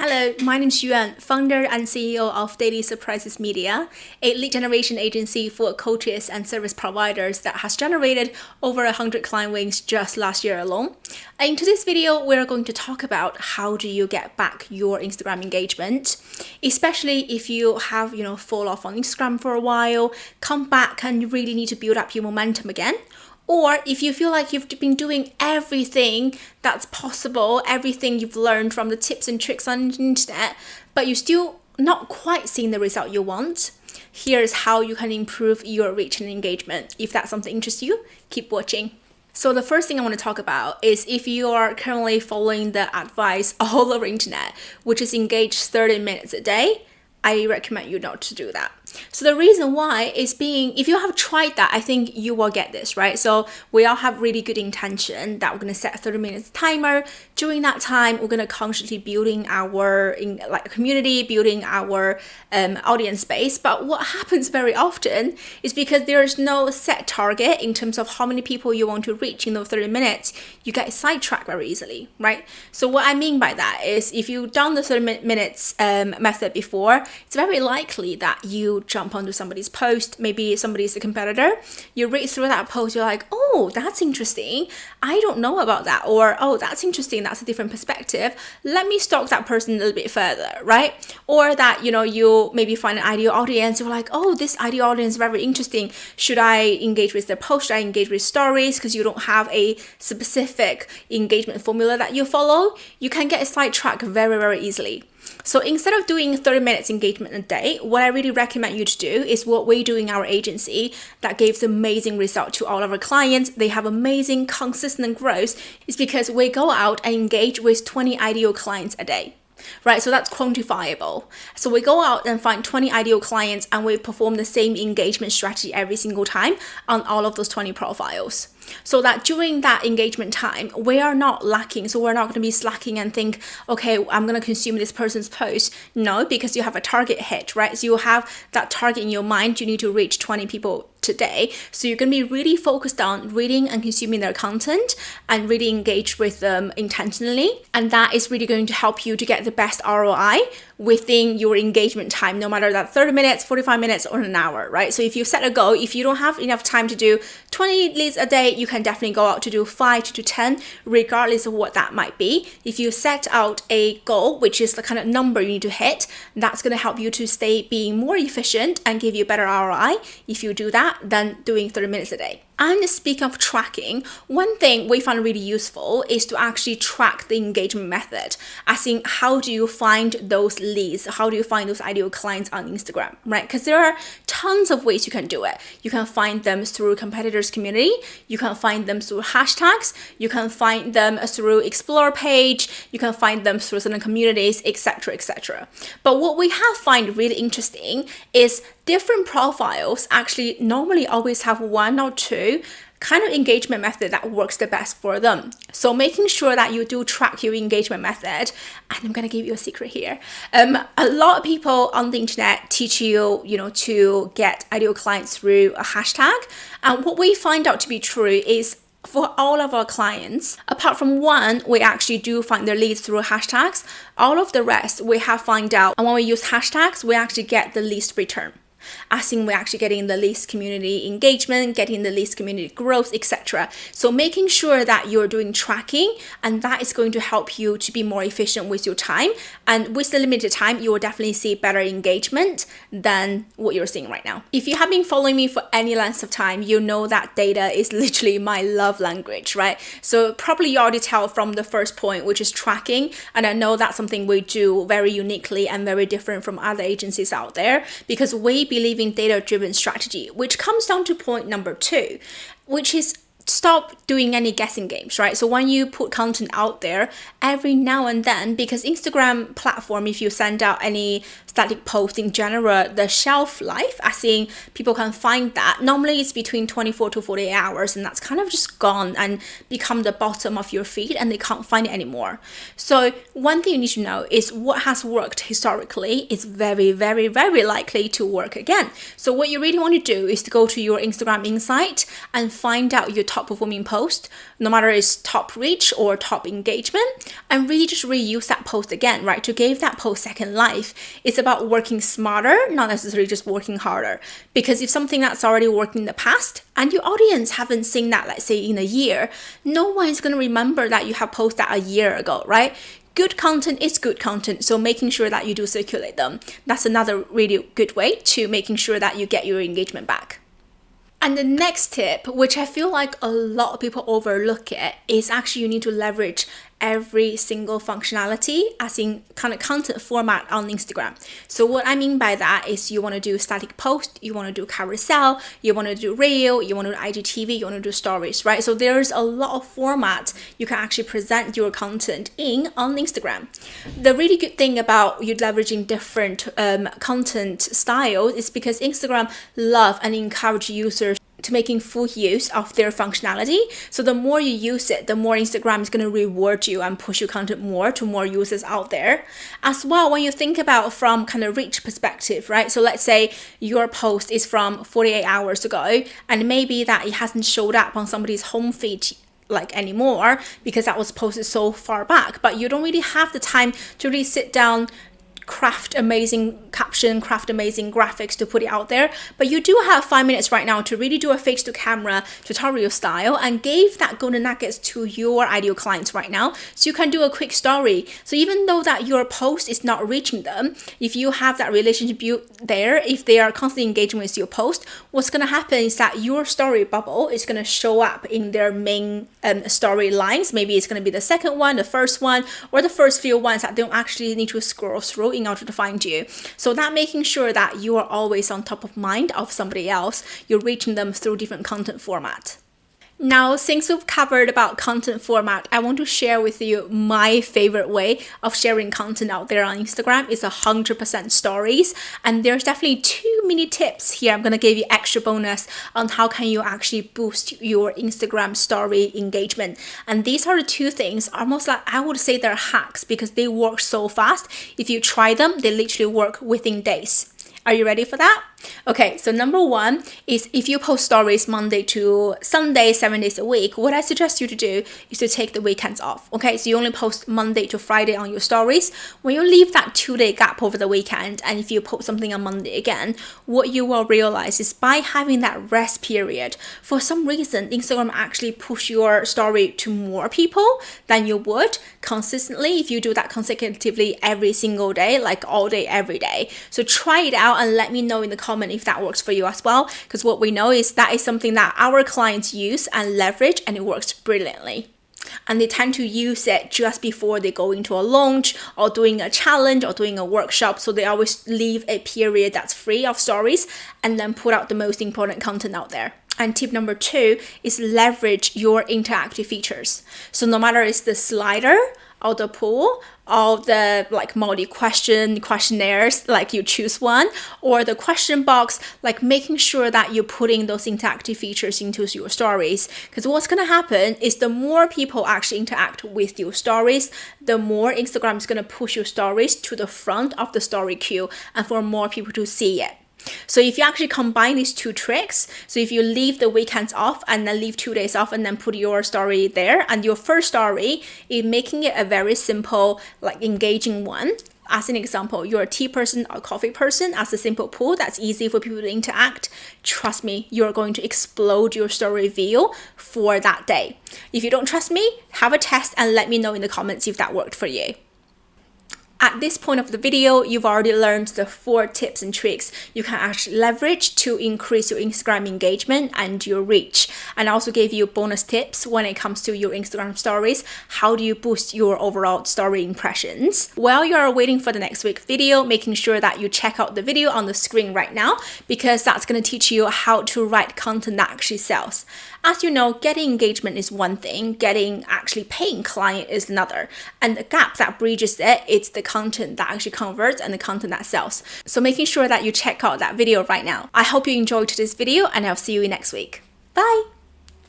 Hello, my name is Yuan, founder and CEO of DailySurprisesMedia, a lead generation agency for coaches and service providers that has generated over 100 client wins just last year alone. In today's video, we're going to talk about how do you get back your Instagram engagement, especially if you have, fall off on Instagram for a while, come back and you really need to build up your momentum again. Or if you feel like you've been doing everything that's possible, everything you've learned from the tips and tricks on the internet, but you're still not quite seeing the result you want, here's how you can improve your reach and engagement. If that's something that interests you, keep watching. So the first thing I want to talk about is if you are currently following the advice all over internet, which is engage 30 minutes a day, I recommend you not to do that. So the reason why is if you have tried that, I think you will get this, right? So we all have really good intention that we're going to set a 30 minutes timer. During that time, we're going to constantly building our community, building our audience base. But what happens very often is because there's no set target in terms of how many people you want to reach in those 30 minutes, you get sidetracked very easily, right? So what I mean by that is if you've done the 30 minutes method before, it's very likely that you jump onto somebody's post, maybe somebody's a competitor, you read through that post, you're like, oh, that's interesting, I don't know about that, or oh, that's interesting, that's a different perspective, let me stalk that person a little bit further, right? Or that, you maybe find an ideal audience, you're like, oh, this ideal audience is very interesting, should I engage with their post, should I engage with stories, because you don't have a specific engagement formula that you follow, you can get sidetracked very, very easily. So instead of doing 30 minutes engagement a day, what I really recommend you to do is what we do in our agency that gives amazing result to all of our clients. They have amazing consistent growth is because we go out and engage with 20 ideal clients a day. Right, so that's quantifiable. So we go out and find 20 ideal clients and we perform the same engagement strategy every single time on all of those 20 profiles. So that during that engagement time, we are not lacking. So we're not going to be slacking and think, okay, I'm going to consume this person's post. No, because you have a target hit, right? So you have that target in your mind. You need to reach 20 people today. So you're going to be really focused on reading and consuming their content and really engage with them intentionally. And that is really going to help you to get the best ROI within your engagement time, no matter that 30 minutes, 45 minutes, or an hour, right? So if you set a goal, if you don't have enough time to do 20 leads a day, you can definitely go out to do 5 to 10, regardless of what that might be. If you set out a goal, which is the kind of number you need to hit, that's going to help you to stay being more efficient and give you better ROI if you do that than doing 30 minutes a day. And speaking of tracking, one thing we found really useful is to actually track the engagement method. As in, how do you find those leads? How do you find those ideal clients on Instagram, right? Because there are tons of ways you can do it. You can find them through competitors' community. You can find them through hashtags. You can find them through Explore page. You can find them through certain communities, etc., etc. But what we have find really interesting is different profiles actually normally always have one or two kind of engagement method that works the best for them. So making sure that you do track your engagement method, and I'm going to give you a secret here. A lot of people on the internet teach you, to get ideal clients through a hashtag. And what we find out to be true is for all of our clients, apart from one, we actually do find their leads through hashtags. All of the rest we have found out. And when we use hashtags, we actually get the least return. As in, we're actually getting the least community engagement, getting the least community growth, etc. So making sure that you're doing tracking, and that is going to help you to be more efficient with your time. And with the limited time, you will definitely see better engagement than what you're seeing right now. If you have been following me for any length of time, you know that data is literally my love language, right? So probably you already tell from the first point, which is tracking. And I know that's something we do very uniquely and very different from other agencies out there, because we believe in data-driven strategy, which comes down to point number 2, which is stop doing any guessing games, right? So when you put content out there, every now and then, because Instagram platform, if you send out any static post in general, the shelf life, as in people can find that, normally it's between 24 to 48 hours, and that's kind of just gone and become the bottom of your feed and they can't find it anymore. So one thing you need to know is what has worked historically is very, very, very likely to work again. So what you really want to do is to go to your Instagram insight and find out your top top performing post, no matter it's top reach or top engagement, and really just reuse that post again, right? To give that post second life. It's about working smarter, not necessarily just working harder. Because if something that's already worked in the past and your audience haven't seen that, let's say in a year, no one's going to remember that you have posted that a year ago, right? Good content is good content, so making sure that you do circulate them. That's another really good way to making sure that you get your engagement back. And the next tip, which I feel like a lot of people overlook it, is actually you need to leverage every single functionality as in kind of content format on Instagram. So what I mean by that is you want to do static post, you want to do carousel, you want to do reel, you want to do IGTV, you want to do stories, right? So there's a lot of formats you can actually present your content in on Instagram. The really good thing about you leveraging different content styles is because Instagram love and encourage users to making full use of their functionality. So the more you use it, the more Instagram is going to reward you and push your content more to more users out there. As well, when you think about from kind of reach perspective, right? So let's say your post is from 48 hours ago, and maybe that it hasn't showed up on somebody's home feed like anymore because that was posted so far back, but you don't really have the time to really sit down, craft amazing caption, craft amazing graphics to put it out there. But you do have 5 minutes right now to really do a face to camera tutorial style and give that golden nuggets to your ideal clients right now. So you can do a quick story. So even though that your post is not reaching them, if you have that relationship built there, if they are constantly engaging with your post, what's going to happen is that your story bubble is going to show up in their main story lines. Maybe it's going to be the second one, the first one, or the first few ones that they don't actually need to scroll through in order to find you. So that making sure that you are always on top of mind of somebody else, you're reaching them through different content format. Now, since we've covered about content format, I want to share with you my favorite way of sharing content out there on Instagram is 100% stories. And there's definitely 2 mini tips here. I'm going to give you extra bonus on how can you actually boost your Instagram story engagement. And these are the 2 things, almost like I would say they're hacks because they work so fast. If you try them, they literally work within days. Are you ready for that? Okay, so number 1 is if you post stories Monday to Sunday, 7 days a week, what I suggest you to do is to take the weekends off. Okay, so you only post Monday to Friday on your stories. When you leave that 2-day gap over the weekend, and if you post something on Monday again, what you will realize is by having that rest period, for some reason, Instagram actually push your story to more people than you would consistently if you do that consecutively every single day, like all day, every day. So try it out and let me know in the comment if that works for you as well, because what we know is that is something that our clients use and leverage, and it works brilliantly. And they tend to use it just before they go into a launch or doing a challenge or doing a workshop. So they always leave a period that's free of stories and then put out the most important content out there. And tip number 2 is leverage your interactive features. So no matter it's the slider or the poll or the like questionnaires, like you choose one, or the question box, like making sure that you're putting those interactive features into your stories. Because what's going to happen is the more people actually interact with your stories, the more Instagram is going to push your stories to the front of the story queue and for more people to see it. So if you actually combine these 2 tricks, so if you leave the weekends off and then leave 2 days off and then put your story there, and your first story is making it a very simple, like engaging one. As an example, you're a tea person or coffee person, as a simple poll that's easy for people to interact. Trust me, you're going to explode your story view for that day. If you don't trust me, have a test and let me know in the comments if that worked for you. At this point of the video, you've already learned the 4 tips and tricks you can actually leverage to increase your Instagram engagement and your reach. And I also gave you bonus tips when it comes to your Instagram stories. How do you boost your overall story impressions? While you are waiting for the next week video, making sure that you check out the video on the screen right now, because that's going to teach you how to write content that actually sells. As you know, getting engagement is one thing, getting actually paying client is another. And the gap that bridges it, it's the content that actually converts and the content that sells. So making sure that you check out that video right now. I hope you enjoyed this video and I'll see you next week. Bye!